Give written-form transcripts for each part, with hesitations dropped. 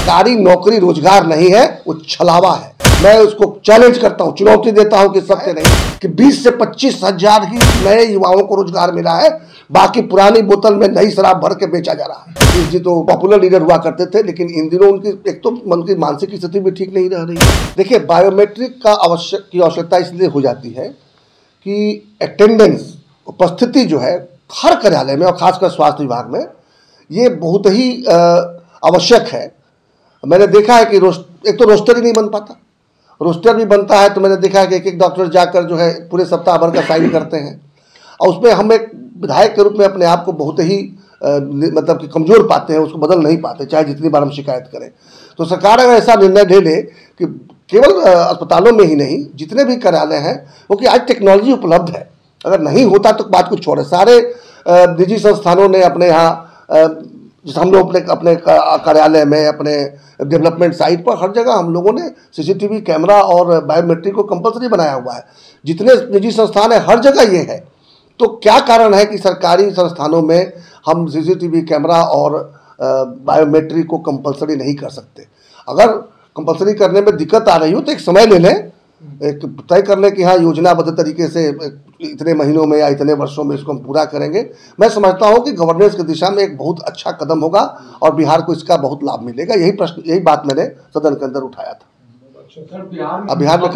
सरकारी नौकरी रोजगार नहीं है, वो छलावा है। मैं उसको चैलेंज करता हूं, चुनौती देता हूं कि सत्य नहीं कि 20 से 25 हजार ही नए युवाओं को रोजगार मिला है, बाकी पुरानी बोतल में नई शराब भर के बेचा जा रहा है। जी तो पॉपुलर लीडर हुआ करते थे, लेकिन इन दिनों उनकी एक तो उनकी मानसिक स्थिति भी ठीक नहीं रह रही है। देखिए, बायोमेट्रिक का आवश्यकता इसलिए हो जाती है कि अटेंडेंस, उपस्थिति जो है हर कार्यालय में और खासकर स्वास्थ्य विभाग में ये बहुत ही आवश्यक है। मैंने देखा है कि एक तो रोस्टर ही नहीं बन पाता, रोस्टर भी बनता है तो मैंने देखा है कि एक डॉक्टर जाकर जो है पूरे सप्ताह भर का साइन करते हैं, और उसमें हम एक विधायक के रूप में अपने आप को बहुत ही मतलब कि कमज़ोर पाते हैं, उसको बदल नहीं पाते चाहे जितनी बार हम शिकायत करें। तो सरकार अगर ऐसा निर्णय ले ले कि केवल अस्पतालों में ही नहीं, जितने भी कार्यालय हैं, वो कि आज टेक्नोलॉजी उपलब्ध है, अगर नहीं होता तो बात कुछ छोड़े। सारे निजी संस्थानों ने अपने यहाँ, जिस हम लोग अपने कार्यालय में, अपने डेवलपमेंट साइट पर, हर जगह हम लोगों ने सीसीटीवी कैमरा और बायोमेट्रिक को कंपलसरी बनाया हुआ है। जितने निजी संस्थान है हर जगह ये है। तो क्या कारण है कि सरकारी संस्थानों में हम सीसीटीवी कैमरा और बायोमेट्रिक को कंपलसरी नहीं कर सकते? अगर कंपलसरी करने में दिक्कत आ रही हो तो एक समय ले लें, एक तय कर लें कि हाँ योजनाबद्ध तरीके से इतने महीनों में या इतने वर्षों में इसको हम पूरा करेंगे। मैं समझता हूँ कि गवर्नेंस की दिशा में एक बहुत अच्छा कदम होगा और बिहार को इसका बहुत लाभ मिलेगा। यही बात मैंने सदन के अंदर उठाया था। अब बिहार में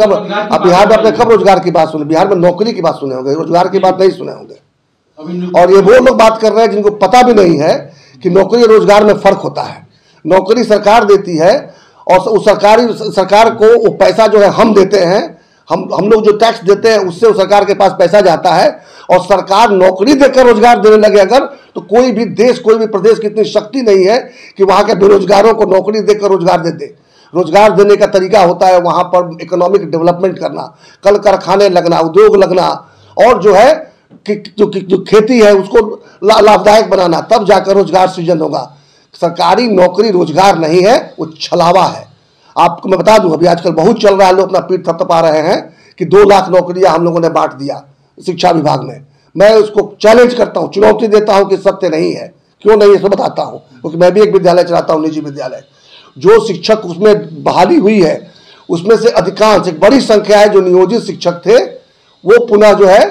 आपने कब रोजगार की बात सुनी? बिहार में नौकरी की बात सुने होंगे, रोजगार की बात नहीं सुने होंगे। और ये वो लोग बात कर रहे हैं जिनको पता भी नहीं है कि नौकरी और रोजगार में फर्क होता है। नौकरी सरकार देती है और उस सरकार को वो पैसा जो है हम देते हैं, हम लोग जो टैक्स देते हैं उससे उस सरकार के पास पैसा जाता है, और सरकार नौकरी देकर रोजगार देने लगे अगर, तो कोई भी देश, कोई भी प्रदेश की इतनी शक्ति नहीं है कि वहाँ के बेरोजगारों को नौकरी देकर रोजगार दे। रोजगार देने का तरीका होता है वहाँ पर इकोनॉमिक डेवलपमेंट करना, कल कारखाने लगना, उद्योग लगना, और जो है जो खेती है उसको लाभदायक बनाना, तब जाकर रोजगार सृजन होगा। सरकारी नौकरी रोजगार नहीं है, वो छलावा है। आपको मैं बता दूं, अभी आजकल बहुत चल रहा है, लोग अपना पीठ थपथपा रहे हैं कि 2 लाख नौकरियां हम लोगों ने बांट दिया शिक्षा विभाग में। मैं उसको चैलेंज करता हूं, चुनौती देता हूं कि सत्य नहीं है। क्यों नहीं, इसको बताता हूं, क्योंकि मैं भी एक विद्यालय चलाता हूं, निजी विद्यालय। जो शिक्षक उसमें बहाली हुई है उसमें से अधिकांश, एक बड़ी संख्या है जो नियोजित शिक्षक थे, वो पुनः जो है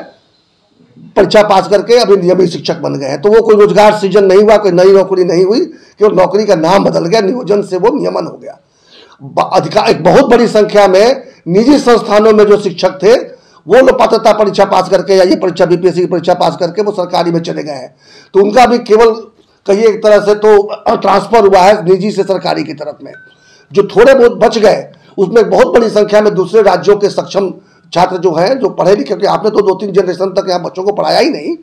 परीक्षा पास करके अभी नियमित शिक्षक बन गए हैं। तो वो कोई रोजगार सृजन नहीं हुआ, कोई नई नौकरी नहीं हुई, केवल नौकरी का नाम बदल गया, नियोजन से वो नियमन हो गया। एक बहुत बड़ी संख्या में निजी संस्थानों में जो शिक्षक थे वो लोग पात्रता परीक्षा पास करके या ये परीक्षा बीपीएससी की परीक्षा पास करके वो सरकारी में चले गए हैं। तो उनका भी केवल कहिए एक तरह से तो ट्रांसफर हुआ है निजी से सरकारी की तरफ में। जो थोड़े बहुत बच गए उसमें बहुत बड़ी संख्या में दूसरे राज्यों के सक्षम छात्र जो हैं, जो पढ़े लिखे, क्योंकि आपने तो 2-3 जनरेशन तक यहाँ बच्चों को पढ़ाया ही नहीं।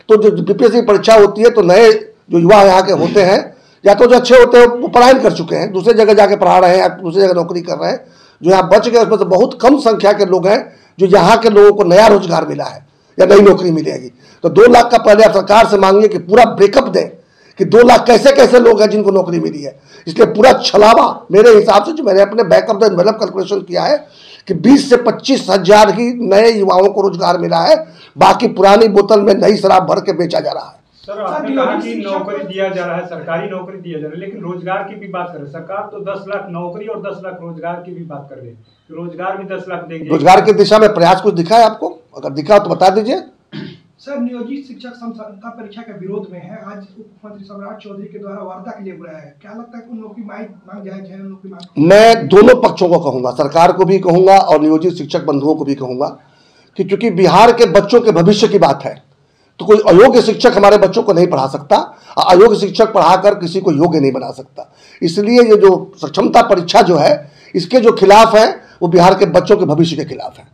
तो जो बीपीएससी परीक्षा होती है तो नए जो युवा यहाँ के होते हैं, या तो जो अच्छे होते हैं वो पढ़ाई कर चुके हैं, दूसरे जगह जाके पढ़ा रहे हैं या दूसरी जगह नौकरी कर रहे हैं। जो यहाँ बच गए उसमें से बहुत कम संख्या के लोग हैं जो यहाँ के लोगों को नया रोजगार मिला है या नई नौकरी मिलेगी। तो 2 लाख का पहले आप सरकार से मांगिए कि पूरा ब्रेकअप दें कि 2 लाख कैसे कैसे लोग हैं जिनको नौकरी मिली है। इसलिए पूरा छलावा मेरे हिसाब से, जो मैंने अपने बैकअप द एनवेलप कैलकुलेशन किया है कि 20 से 25 हजार ही नए युवाओं को रोजगार मिला है, बाकी पुरानी बोतल में नई शराब भर के बेचा जा रहा है। सर, आपने कहा कि नौकरी दिया जा रहा है, सरकारी नौकरी दिया जा रहा है, लेकिन रोजगार की भी बात कर रहे हैं। सरकार तो 10 लाख नौकरी और 10 लाख रोजगार की भी बात कर रही है, रोजगार भी 10 लाख देंगे। रोजगार की दिशा में प्रयास कुछ दिखा है आपको? अगर दिखा तो बता दीजिए। सर, नियोजित शिक्षक समता परीक्षा के विरोध में है, आज मुख्यमंत्री सम्राट चौधरी के द्वारा वार्ता के लिए बुलाया है। क्या लगता है कि उन लोगों की मांग जायज है? उन लोगों की मांग, मैं दोनों पक्षों को कहूंगा, सरकार को भी कहूंगा और नियोजित शिक्षक बंधुओं को भी कहूंगा कि चूंकि बिहार के बच्चों के भविष्य की बात है तो कोई अयोग्य शिक्षक हमारे बच्चों को नहीं पढ़ा सकता, अयोग्य शिक्षक पढ़ाकर किसी को योग्य नहीं बना सकता। इसलिए ये जो सक्षमता परीक्षा जो है इसके जो खिलाफ है वो बिहार के बच्चों के भविष्य के खिलाफ है।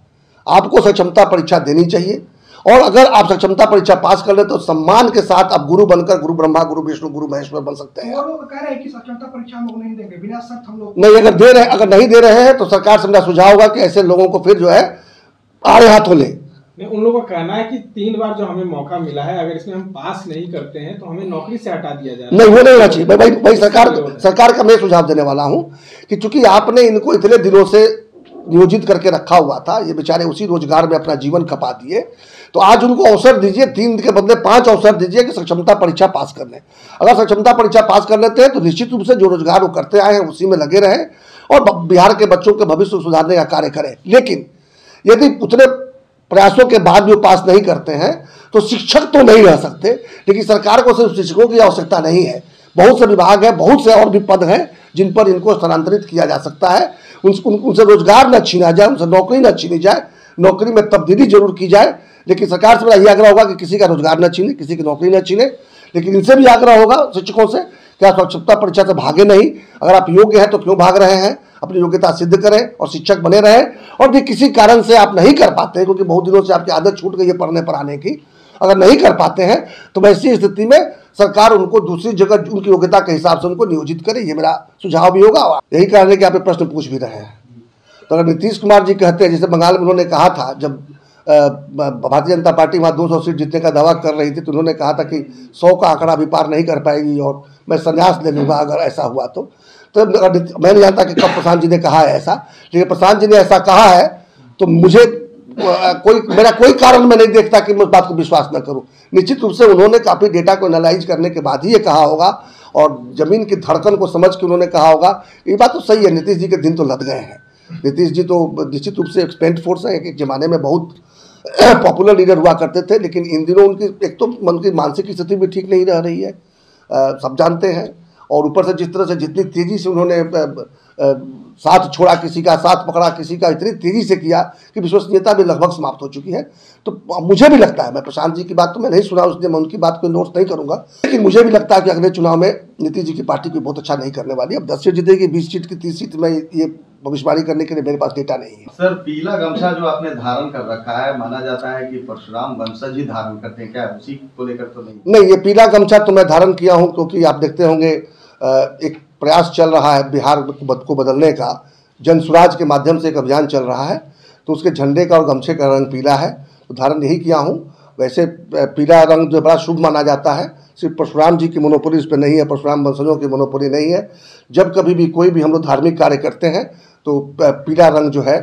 आपको सक्षमता परीक्षा देनी चाहिए, और अगर आप सक्षमता परीक्षा पास कर ले तो सम्मान के साथ आप गुरु बनकर गुरु ब्रह्मा, गुरु विष्णु, गुरु महेश्वर बन सकते हैं। वो लोग कह रहे हैं कि सक्षमता परीक्षा हम लोग नहीं देंगे, बिना शर्त हम लोग नहीं। अगर नहीं दे रहे हैं तो सरकार से मेरा सुझाव होगा कि ऐसे लोगों को फिर जो है आड़े हाथों ले। उन लोगों का कहना है कि 3 बार जो हमें मौका मिला है, अगर इसमें हम पास नहीं करते हैं तो हमें नौकरी से हटा दिया जाए। नहीं, वो नहीं होना चाहिए। भाई सरकार का मैं सुझाव देने वाला हूं कि चूंकि आपने इनको इतने दिनों से नियोजित करके रखा हुआ था, ये बेचारे उसी रोजगार में अपना जीवन खपा दिए। तो आज उनको अवसर दीजिए, 3 के बदले 5 अवसर दीजिए कि सक्षमता परीक्षा पास कर लें। अगर सक्षमता परीक्षा पास कर लेते हैं तो निश्चित रूप से जो रोजगार वो करते आए हैं उसी में लगे रहें और बिहार के बच्चों के भविष्य को सुधारने का कार्य करें। लेकिन यदि उतने प्रयासों के बाद भी वो पास नहीं करते हैं तो शिक्षक तो नहीं रह सकते, लेकिन सरकार को सिर्फ शिक्षकों की आवश्यकता नहीं है, बहुत से विभाग हैं, बहुत से और भी पद हैं जिन पर इनको स्थानांतरित किया जा सकता है। उनसे रोजगार न छीना जाए, उनसे नौकरी न छीनी जाए, नौकरी में तब्दीली जरूर की जाए, लेकिन सरकार से मेरा यह आग्रह होगा कि किसी का रोजगार न छीने, किसी की नौकरी न छीने। लेकिन इनसे भी आग्रह होगा शिक्षकों से कि आप सक्षमता परीक्षा से भागे नहीं। अगर आप योग्य हैं तो क्यों भाग रहे हैं, अपनी योग्यता सिद्ध करें और शिक्षक बने रहें। और भी किसी कारण से आप नहीं कर पाते, क्योंकि बहुत दिनों से आपकी आदत छूट गई है पढ़ने पर आने की, अगर नहीं कर पाते हैं तो ऐसी स्थिति में सरकार उनको दूसरी जगह उनकी योग्यता के हिसाब से उनको नियोजित करे, ये मेरा सुझाव भी होगा। यही कारण है कि आप ये प्रश्न पूछ भी रहे हैं। तो अगर नीतीश कुमार जी कहते हैं, जैसे बंगाल में उन्होंने कहा था, जब भारतीय जनता पार्टी वहाँ 200 सीट जीतने का दावा कर रही थी तो उन्होंने कहा था कि 100 का आंकड़ा भी पार नहीं कर पाएगी और मैं संन्यास ले लूँगा अगर ऐसा हुआ तो मैं नहीं जानता कि कब प्रशांत जी ने कहा है ऐसा, लेकिन प्रशांत जी ने ऐसा कहा है तो मुझे मेरा कोई कारण मैं नहीं देखता कि मैं उस बात को विश्वास न करूं। निश्चित रूप से उन्होंने काफ़ी डेटा को एनालाइज करने के बाद ही ये कहा होगा और ज़मीन की धड़कन को समझ के उन्होंने कहा होगा। ये बात तो सही है, नीतीश जी के दिन तो लद गए हैं। नीतीश जी तो निश्चित रूप से एक्सपेंड फोर्स है, एक ज़माने में बहुत पॉपुलर लीडर हुआ करते थे, लेकिन इन दिनों उनकी एक तो उनकी मानसिक स्थिति भी ठीक नहीं रह रही है, सब जानते हैं। और ऊपर से जिस तरह से जितनी तेज़ी से उन्होंने साथ छोड़ा किसी का, साथ पकड़ा किसी का, इतनी तेज़ी से किया कि विश्वसनीयता भी लगभग समाप्त हो चुकी है। तो मुझे भी लगता है, मैं प्रशांत जी की बात तो मैं नहीं सुना, उसने मैं उनकी बात को नोट नहीं करूंगा, लेकिन मुझे भी लगता है कि अगले चुनाव में नीतीश जी की पार्टी कोई बहुत अच्छा नहीं करने वाली। अब 10 सीट जीतेगी, 20 सीट की 30 सीट में ये भविष्यवाणी करने के लिए मेरे पास डेटा नहीं है। सर, पीला गमछा जो आपने धारण कर रखा है, माना जाता है कि परशुराम वंशज ही धारण करते हैं, क्या उसी को लेकर तो नहीं? ये पीला गमछा तो मैं धारण किया हूँ क्योंकि आप देखते होंगे एक प्रयास चल रहा है बिहार को बदलने का, जन स्वराज के माध्यम से एक अभियान चल रहा है, तो उसके झंडे का और गमछे का रंग पीला है, तो धारण यही किया हूँ। वैसे पीला रंग जो बड़ा शुभ माना जाता है, सिर्फ परशुराम जी की मोनोपोली इस पर नहीं है, परशुराम वंशजों की मोनोपोली नहीं है। जब कभी भी कोई भी हम लोग धार्मिक कार्य करते हैं तो पीला रंग जो है,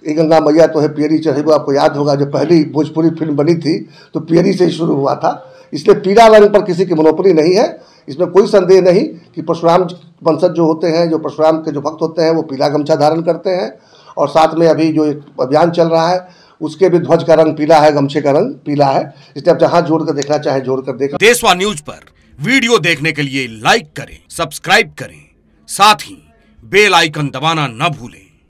ए गंगा मैया तो है पियरी चढ़े, वो आपको याद होगा जब पहली भोजपुरी फिल्म बनी थी तो पियरी से ही शुरू हुआ था। इसलिए पीला रंग पर किसी की मोनोपोली नहीं है, इसमें कोई संदेह नहीं कि परशुराम वंशज जो होते हैं, जो परशुराम के जो भक्त होते हैं, वो पीला गमछा धारण करते हैं। और साथ में अभी जो एक अभियान चल रहा है उसके भी ध्वज का रंग पीला है, गमछे का रंग पीला है। इसलिए आप जहां जोड़ कर देखना चाहे जोड़ कर देखें। देशवा न्यूज पर वीडियो देखने के लिए लाइक करें, सब्सक्राइब करें, साथ ही बेल आइकन दबाना न भूलें।